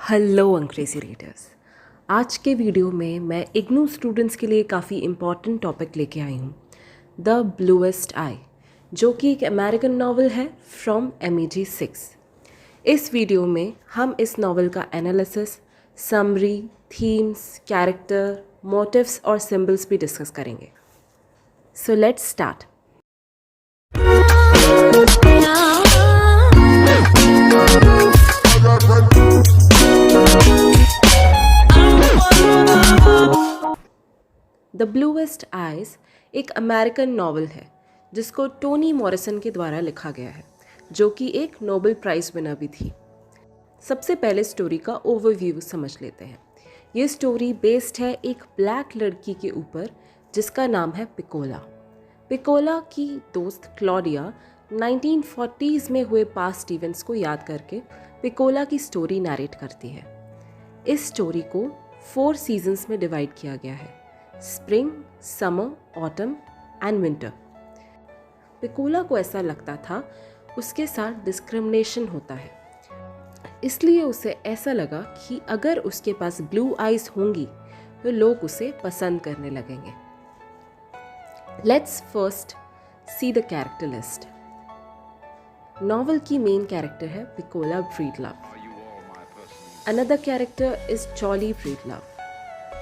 Hello अंग्रेज़ी readers. आज के वीडियो में मैं इग्नू स्टूडेंट्स के लिए काफ़ी इम्पॉर्टेंट टॉपिक लेके आई हूँ, द ब्लूएस्ट आई, जो कि एक अमेरिकन नावल है फ्रॉम MEG 6। इस वीडियो में हम इस नावल का analysis, summary, themes, character, motives और सिंबल्स भी डिस्कस करेंगे। So let's start. The bluest eyes एक अमेरिकन नावल है जिसको टोनी मॉरिसन के द्वारा लिखा गया है, जो कि एक नोबेल प्राइज़ विनर भी थी। सबसे पहले स्टोरी का ओवरव्यू समझ लेते हैं। ये स्टोरी बेस्ड है एक ब्लैक लड़की के ऊपर जिसका नाम है पिकोला। पिकोला की दोस्त क्लॉडिया 1940s में हुए पास्ट इवेंट्स को याद करके पिकोला की स्टोरी नरेट करती है। इस स्टोरी को 4 सीजन्स में डिवाइड किया गया है: spring, summer, autumn and winter. Pecola को ऐसा लगता था उसके साथ डिस्क्रिमिनेशन होता है, इसलिए उसे ऐसा लगा कि अगर उसके पास ब्लू आइज होंगी तो लोग उसे पसंद करने लगेंगे। Let's first see the character list. Novel की मेन कैरेक्टर है पिकोला ब्रीडलव। अनदर कैरेक्टर इज चॉली ब्रीडलव,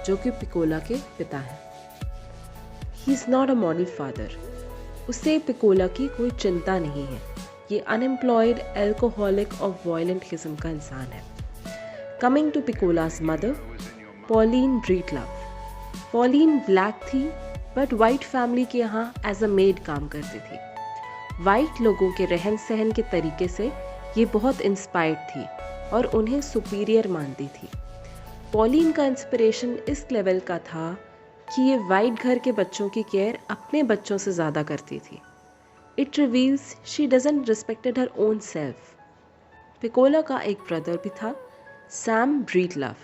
जो कि पिकोला के पिता हैं। He is not a model father. उसे पिकोला की कोई चिंता नहीं है। ये अनएम्प्लॉयड, एल्कोहलिक और वायलेंट किस्म का इंसान है। Coming to Pecola's mother, Pauline Breedlove. Pauline black थी बट वाइट फैमिली के यहाँ एज अ मेड काम करती थी। वाइट लोगों के रहन सहन के तरीके से ये बहुत इंस्पायर्ड थी और उन्हें सुपीरियर मानती थी। पॉलीन का इंस्पिरेशन इस लेवल का था कि ये वाइट घर के बच्चों की केयर अपने बच्चों से ज़्यादा करती थी। It reveals she doesn't respected her own self. Pecola का एक ब्रदर भी था, सैम ब्रीडलव,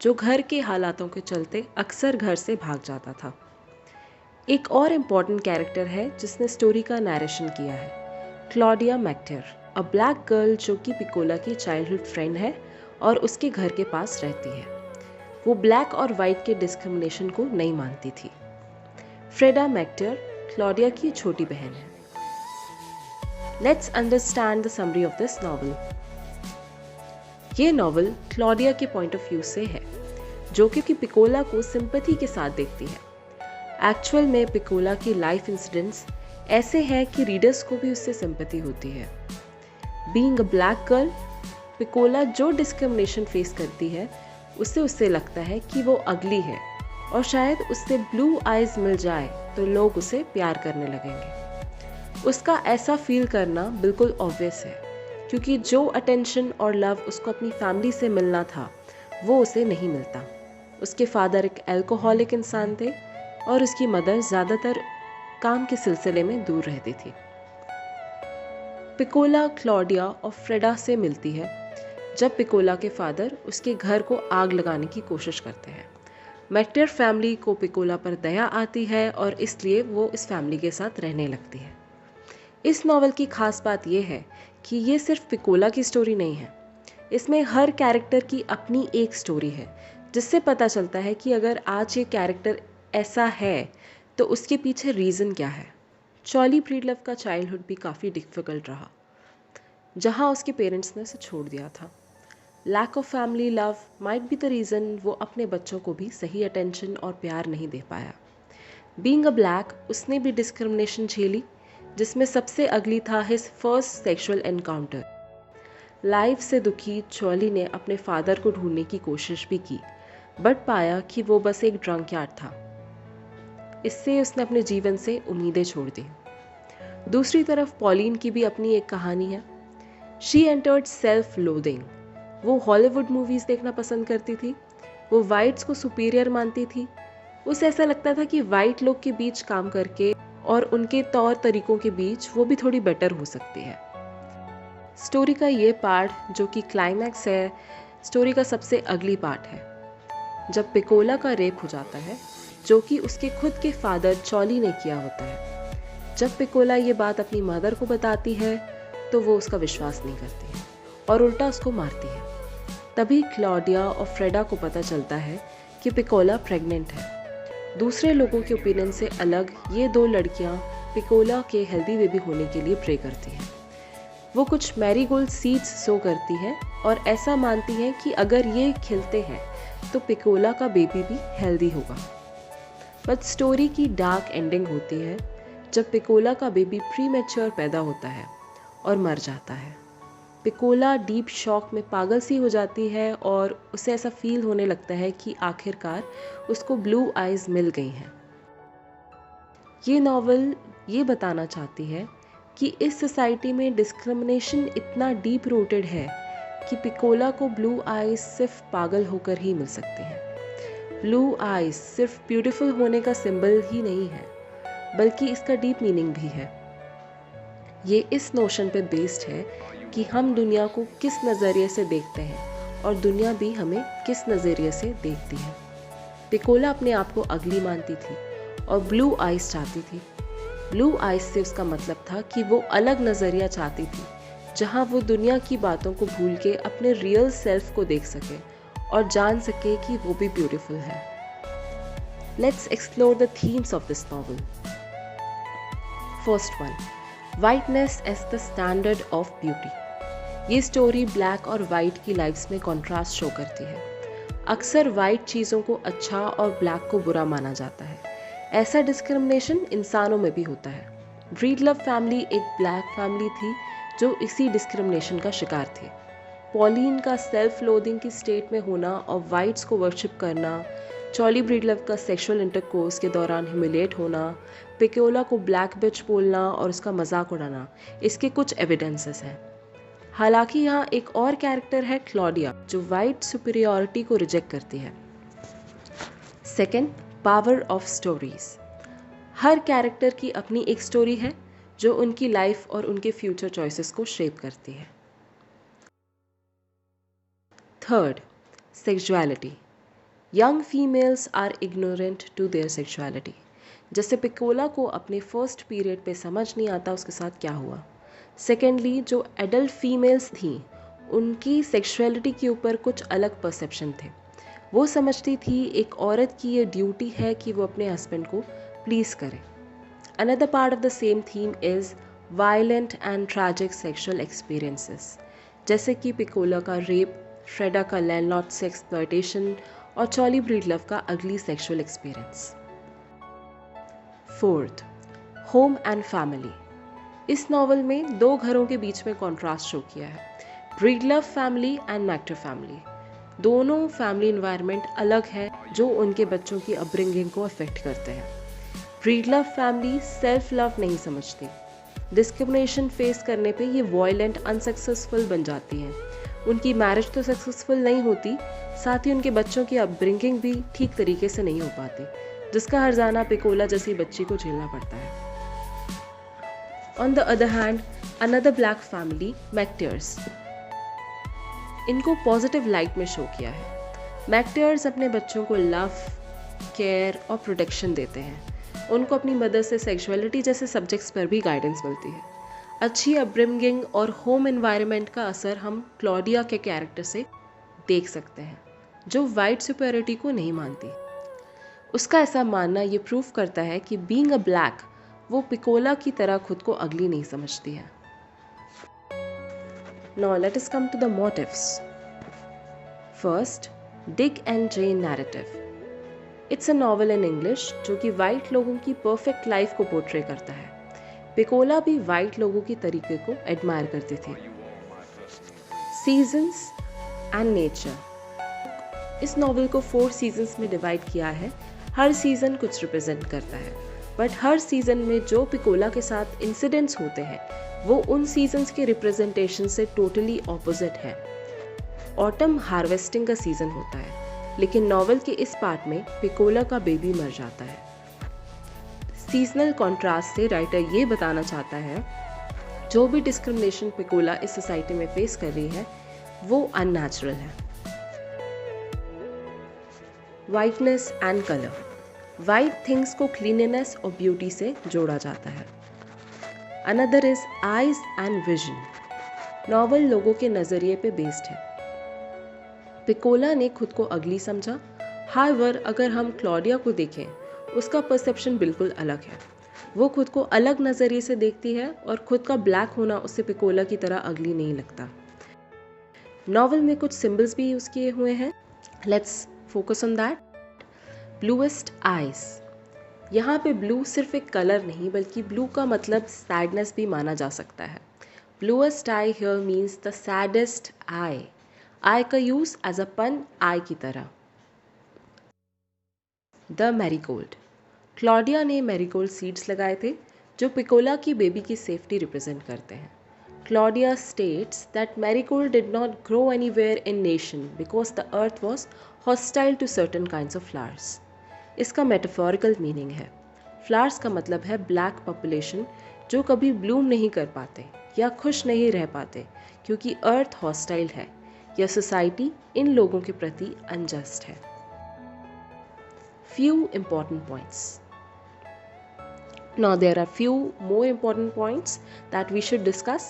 जो घर के हालातों के चलते अक्सर घर से भाग जाता था। एक और इम्पॉर्टेंट कैरेक्टर है जिसने स्टोरी का नरेशन किया है, क्लॉडिया मैक्टर, अ ब्लैक गर्ल जो कि पिकोला की चाइल्डहुड फ्रेंड है और उसके घर के पास रहती है। वो ब्लैक और वाइट के डिस्क्रिमिनेशन को नहीं मानती थी। फ्रेडा मैक्टर क्लॉडिया की छोटी बहन है। Let's understand the summary of this novel. ये नॉवल क्लॉडिया के पॉइंट ऑफ व्यू से है, जो कि पिकोला को सिंपैथी के साथ देखती है। एक्चुअल में पिकोला की लाइफ इंसिडेंट्स ऐसे हैं कि रीडर्स को भी उससे सिंपैथी होती है। बीइंग अ ब्लैक गर्ल, पिकोला जो डिस्क्रिमिनेशन फेस करती है उससे लगता है कि वो अगली है और शायद उससे ब्लू आइज मिल जाए तो लोग उसे प्यार करने लगेंगे। उसका ऐसा फील करना बिल्कुल ऑब्वियस है, क्योंकि जो अटेंशन और लव उसको अपनी फैमिली से मिलना था वो उसे नहीं मिलता। उसके फादर एक एल्कोहलिक इंसान थे और उसकी मदर ज़्यादातर काम के सिलसिले में दूर रहती थी। पिकोला क्लॉडिया और फ्रेडा से मिलती है जब पिकोला के फादर उसके घर को आग लगाने की कोशिश करते हैं। मैक्टर फैमिली को पिकोला पर दया आती है और इसलिए वो इस फैमिली के साथ रहने लगती है। इस नॉवल की खास बात यह है कि ये सिर्फ पिकोला की स्टोरी नहीं है। इसमें हर कैरेक्टर की अपनी एक स्टोरी है, जिससे पता चलता है कि अगर आज ये कैरेक्टर ऐसा है तो उसके पीछे रीज़न क्या है। चॉली ब्रीडलव का चाइल्डहुड भी काफ़ी डिफ़िकल्ट रहा, जहाँ उसके पेरेंट्स ने उसे छोड़ दिया था। Lack of family love might be the reason वो अपने बच्चों को भी सही अटेंशन और प्यार नहीं दे पाया। बीइंग अ ब्लैक, उसने भी डिस्क्रिमिनेशन झेली, जिसमें सबसे अगली था his first sexual encounter. Life से दुखी चॉली ने अपने फादर को ढूंढने की कोशिश भी की, बट पाया कि वो बस एक ड्रंकयार्ड था। इससे उसने अपने जीवन से उम्मीदें छोड़ दी। दूसरी तरफ पॉलीन की भी अपनी एक कहानी है। She entered self loathing. वो हॉलीवुड मूवीज़ देखना पसंद करती थी। वो वाइट्स को सुपीरियर मानती थी। उसे ऐसा लगता था कि वाइट लोग के बीच काम करके और उनके तौर तरीकों के बीच वो भी थोड़ी बेटर हो सकती है। स्टोरी का ये पार्ट जो कि क्लाइमैक्स है, स्टोरी का सबसे अगली पार्ट है, जब पिकोला का रेप हो जाता है, जो कि उसके खुद के फादर चॉली ने किया होता है। जब पिकोला ये बात अपनी मदर को बताती है तो वो उसका विश्वास नहीं करती है और उल्टा उसको मारती है। तभी क्लॉडिया और फ्रेडा को पता चलता है कि पिकोला प्रेग्नेंट है। दूसरे लोगों के ओपिनियन से अलग ये दो लड़कियां पिकोला के हेल्दी बेबी होने के लिए प्रे करती हैं। वो कुछ मैरीगोल्ड सीड्स सो करती हैं और ऐसा मानती हैं कि अगर ये खिलते हैं तो पिकोला का बेबी भी हेल्दी होगा। बट स्टोरी की डार्क एंडिंग होती है जब पिकोला का बेबी प्रीमेच्योर पैदा होता है और मर जाता है। पिकोला डीप शॉक में पागल सी हो जाती है और उसे ऐसा फील होने लगता है कि आखिरकार उसको ब्लू आइज मिल गई हैं। ये नॉवल ये बताना चाहती है कि इस सोसाइटी में डिस्क्रिमिनेशन इतना डीप रूटेड है कि पिकोला को ब्लू आइज सिर्फ पागल होकर ही मिल सकती हैं। ब्लू आइज सिर्फ ब्यूटीफुल होने का सिंबल ही नहीं है, बल्कि इसका डीप मीनिंग भी है। ये इस नोशन पे बेस्ड है कि हम दुनिया को किस नज़रिए से देखते हैं और दुनिया भी हमें किस नज़रिए से देखती है। पिकोला अपने आप को अगली मानती थी और ब्लू आइज चाहती थी। ब्लू आइज से उसका मतलब था कि वो अलग नज़रिया चाहती थी, जहाँ वो दुनिया की बातों को भूल के अपने रियल सेल्फ को देख सके और जान सके कि वो भी ब्यूटीफुल है। Let's explore the themes of this novel. First one, whiteness as the standard of beauty. ये स्टोरी ब्लैक और वाइट की लाइफ्स में कॉन्ट्रास्ट शो करती है। अक्सर वाइट चीज़ों को अच्छा और ब्लैक को बुरा माना जाता है। ऐसा डिस्क्रिमिनेशन इंसानों में भी होता है। ब्रीडलव फैमिली एक ब्लैक फैमिली थी जो इसी डिस्क्रिमिनेशन का शिकार थी। पॉलिन का सेल्फ लोदिंग की स्टेट में होना और वाइट्स को वर्शिप करना, चॉली ब्रीडलव का सेक्सुअल इंटरकोर्स के दौरान ह्यूमिलेट होना, पिकोला को ब्लैक बिच बोलना और उसका मजाक उड़ाना, इसके कुछ एविडेंसेस हैं। हालांकि यहाँ एक और कैरेक्टर है क्लॉडिया, जो वाइट सुपीरियॉरिटी को रिजेक्ट करती है। Second, power of stories. Her character की अपनी एक स्टोरी है जो उनकी लाइफ और उनके फ्यूचर चॉइसेस को शेप करती है। Third, sexuality. Young females are ignorant to their sexuality. जैसे पिकोला को अपने फर्स्ट पीरियड पे समझ नहीं आता उसके साथ क्या हुआ। सेकेंडली, जो एडल्ट फीमेल्स थीं उनकी सेक्सुअलिटी के ऊपर कुछ अलग परसेप्शन थे। वो समझती थी एक औरत की ये ड्यूटी है कि वो अपने हस्बैंड को प्लीज़ करे। Another part of the same theme is violent and tragic sexual experiences, जैसे कि पिकोला का रेप, फ्रेडा का लैंडलॉर्ड से एक्सप्लॉयटेशन और चॉली ब्रीडलव का अगली sexual experience. Fourth, home and family. इस नॉवल में दो घरों के बीच में कॉन्ट्रास्ट शो किया है, ब्रीडलव फैमिली एंड मैक्टर फैमिली। दोनों फैमिली इन्वायरमेंट अलग है जो उनके बच्चों की अपब्रिंगिंग को अफेक्ट करते हैं। ब्रीडलव फैमिली सेल्फ लव नहीं समझती। डिस्क्रिमिनेशन फेस करने पे ये वॉयलेंट अनसक्सेसफुल बन जाती हैं। उनकी मैरिज तो सक्सेसफुल नहीं होती, साथ ही उनके बच्चों की अपब्रिंगिंग भी ठीक तरीके से नहीं हो पाती, जिसका हर्जाना पिकोला जैसी बच्ची को झेलना पड़ता है। On the other hand, another black family, MacTeers, इनको पॉजिटिव लाइट में शो किया है। मैक्टर्स अपने बच्चों को लव, केयर और प्रोटेक्शन देते हैं। उनको अपनी मदर से सेक्सुअलिटी जैसे सब्जेक्ट्स पर भी गाइडेंस मिलती है। अच्छी अपब्रिंगिंग और होम एनवायरनमेंट का असर हम क्लॉडिया के कैरेक्टर से देख सकते हैं, जो वाइट सुपीरियरिटी को नहीं मानती। उसका ऐसा मानना ये प्रूव करता है कि बीइंग अ ब्लैक, वो पिकोला की तरह खुद को अगली नहीं समझती है। Now let us come to the motives. First, Dick and Jane narrative. It's a novel in English जो कि वाइट लोगों की परफेक्ट लाइफ को पोर्ट्रे करता है। पिकोला भी वाइट लोगों की तरीके को एडमायर करती थी। Seasons and nature. इस नॉवल को 4 सीजन्स में डिवाइड किया है। हर सीजन कुछ रिप्रेजेंट करता है, बट हर सीजन में जो पिकोला के साथ इंसिडेंट्स होते हैं वो उन सीजन्स के रिप्रेजेंटेशन से टोटली ऑपोजिट है। ऑटम हार्वेस्टिंग का सीजन होता है, लेकिन नॉवल के इस पार्ट में पिकोला का बेबी मर जाता है। सीजनल कॉन्ट्रास्ट से राइटर ये बताना चाहता है जो भी डिस्क्रिमिनेशन पिकोला इस सोसाइटी में फेस कर रही है वो अननेचुरल है। Whiteness and colour. White things को क्लीननेस और ब्यूटी से जोड़ा जाता है। Another is eyes and vision. Novel लोगों के नज़रिए पे बेस्ड है। पिकोला ने खुद को अगली समझा। हाउएवर अगर हम क्लॉडिया को देखें, उसका परसेप्शन बिल्कुल अलग है। वो खुद को अलग नज़रिए से देखती है और खुद का ब्लैक होना उससे पिकोला की तरह अगली नहीं लगता। नॉवल में कुछ सिंबल्स भी यूज़ किए हुए हैं। Let's focus on that. Bluest eyes. यहाँ पे ब्लू सिर्फ एक कलर नहीं बल्कि ब्लू का मतलब सैडनेस भी माना जा सकता है। Bluest eye here means the saddest eye. Eye का use as a pun eye की तरह। The marigold. क्लॉडिया ने मैरीगोल्ड सीड्स लगाए थे जो पिकोला की बेबी की सेफ्टी रिप्रेजेंट करते हैं। Claudia states that marigold did not grow anywhere in nation because the earth was hostile to certain kinds of flowers. इसका मेटाफोरिकल मीनिंग है। फ्लावर्स का मतलब है ब्लैक पॉपुलेशन जो कभी ब्लूम नहीं कर पाते या खुश नहीं रह पाते क्योंकि अर्थ हॉस्टाइल है या सोसाइटी इन लोगों के प्रति अनजस्ट है। Few important points. Now there are few more important points that we should discuss.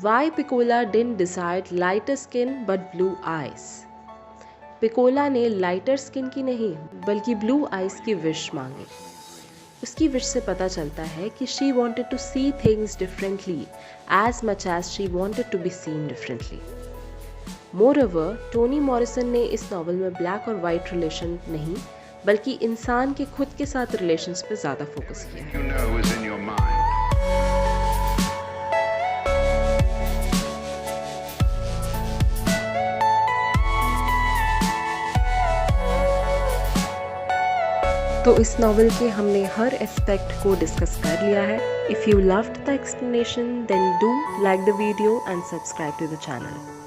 Why Piccola didn't decide lighter skin but blue eyes? Piccola ने lighter skin की नहीं बल्कि blue eyes की wish मांगी। उसकी wish से पता चलता है कि she wanted to see things differently as much as she wanted to be seen differently. Moreover Tony Morrison ने इस नावल में ब्लैक और वाइट रिलेशन नहीं बल्कि इंसान के खुद के साथ रिलेशंस पे ज़्यादा फोकस किया है। तो इस नावल के हमने हर एस्पेक्ट को डिस्कस कर लिया है। If you loved the explanation then do like the video and subscribe to the channel.